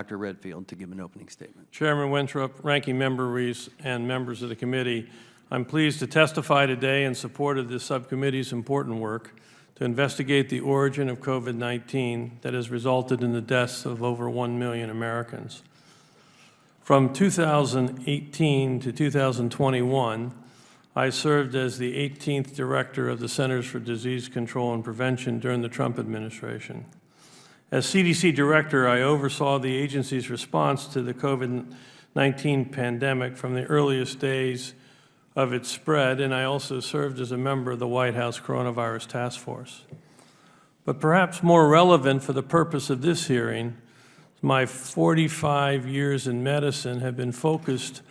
Dr. Redfield to give an opening statement. Chairman Winthrop, Ranking Member Reese, and members of the committee, I'm pleased to testify today in support of this subcommittee's important work to investigate the origin of COVID-19 that has resulted in the deaths of over 1 million Americans. From 2018 to 2021, I served as the 18th Director of the Centers for Disease Control and Prevention during the Trump administration. As CDC Director, I oversaw the agency's response to the COVID-19 pandemic from the earliest days of its spread, and I also served as a member of the White House Coronavirus Task Force. But perhaps more relevant for the purpose of this hearing, my 45 years in medicine have been focused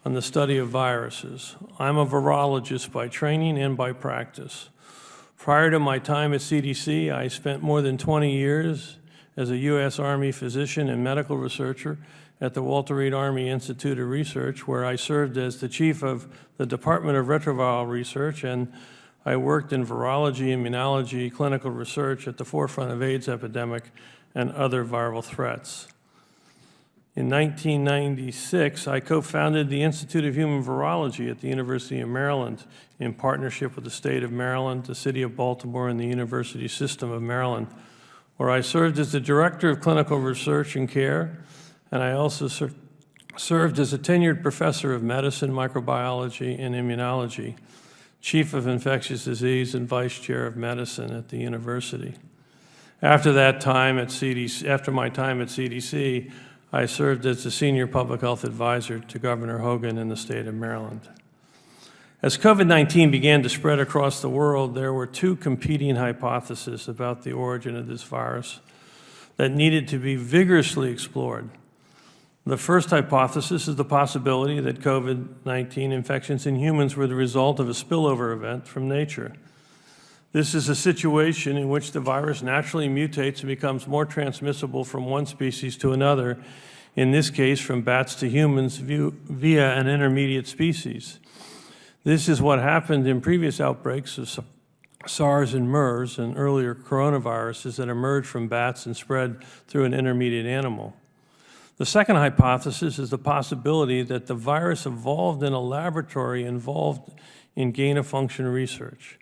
on the study of viruses. I'm a virologist by training and by practice. Prior to my time at CDC, I spent more than 20 years as a U.S. Army physician and medical researcher at the Walter Reed Army Institute of Research, where I served as the chief of the Department of Retroviral Research, and I worked in virology, immunology, clinical research at the forefront of AIDS epidemic and other viral threats. In 1996, I co-founded the Institute of Human Virology at the University of Maryland in partnership with the state of Maryland, the city of Baltimore, and the University System of Maryland, where I served as the Director of Clinical Research and Care, and I also served as a tenured professor of medicine, microbiology, and immunology, chief of infectious disease, and vice chair of medicine at the university. After my time at CDC, I served as the senior public health advisor to Governor Hogan in the state of Maryland. As COVID-19 began to spread across the world, there were two competing hypotheses about the origin of this virus that needed to be vigorously explored. The first hypothesis is the possibility that COVID-19 infections in humans were the result of a spillover event from nature. This is a situation in which the virus naturally mutates and becomes more transmissible from one species to another, in this case from bats to humans via an intermediate species. This is what happened in previous outbreaks of SARS and MERS and earlier coronaviruses that emerged from bats and spread through an intermediate animal. The second hypothesis is the possibility that the virus evolved in a laboratory involved in gain-of-function research.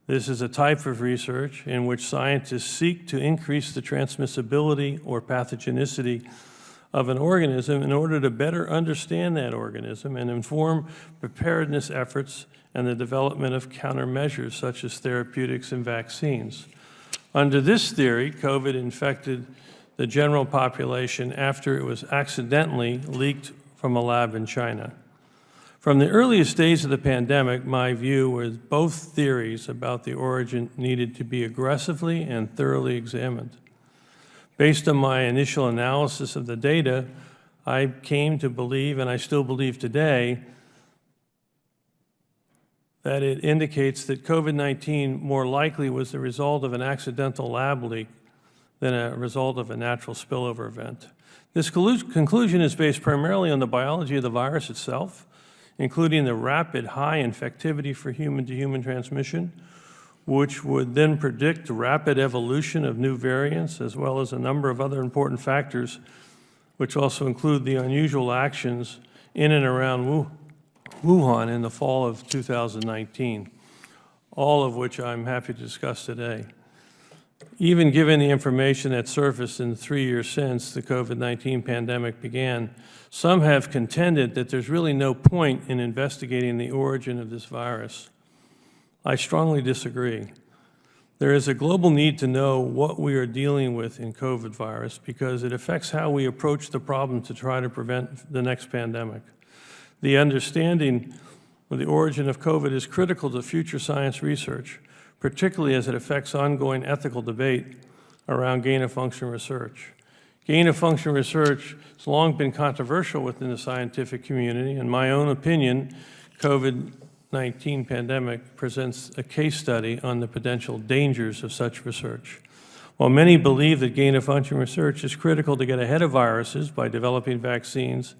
This is a type of research in which scientists seek to increase the transmissibility or pathogenicity of an organism in order to better understand that organism and inform preparedness efforts and the development of countermeasures such as therapeutics and vaccines. Under this theory, COVID infected the general population after it was accidentally leaked from a lab in China. From the earliest days of the pandemic, my view was both theories about the origin needed to be aggressively and thoroughly examined. Based on my initial analysis of the data, I came to believe, and I still believe today, that it indicates that COVID-19 more likely was the result of an accidental lab leak than a result of a natural spillover event. This conclusion is based primarily on the biology of the virus itself, including the rapid high infectivity for human-to-human transmission, which would then predict rapid evolution of new variants, as well as a number of other important factors, which also include the unusual actions in and around Wuhan in the fall of 2019, all of which I'm happy to discuss today. Even given the information that surfaced in the 3 years since the COVID-19 pandemic began, some have contended that there's really no point in investigating the origin of this virus. I strongly disagree. There is a global need to know what we are dealing with in COVID virus because it affects how we approach the problem to try to prevent the next pandemic. The understanding of the origin of COVID is critical to future science research, particularly as it affects ongoing ethical debate around gain-of-function research. Gain-of-function research has long been controversial within the scientific community. In my own opinion, COVID-19 pandemic presents a case study on the potential dangers of such research. While many believe that gain-of-function research is critical to get ahead of viruses by developing vaccines,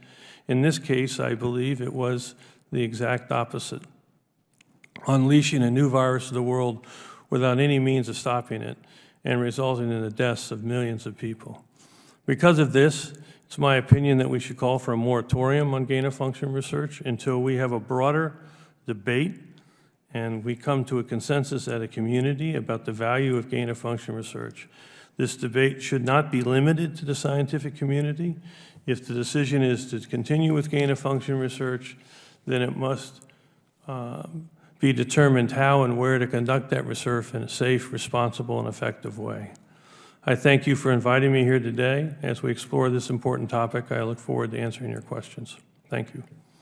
in this case, I believe it was the exact opposite, unleashing a new virus to the world without any means of stopping it and resulting in the deaths of millions of people. Because of this, It's my opinion that we should call for a moratorium on gain-of-function research until we have a broader debate and we come to a consensus at a community about the value of gain-of-function research. This debate should not be limited to the scientific community. If the decision is to continue with gain-of-function research, then it must be determined how and where to conduct that research in a safe, responsible, and effective way. I thank you for inviting me here today. As we explore this important topic, I look forward to answering your questions. Thank you.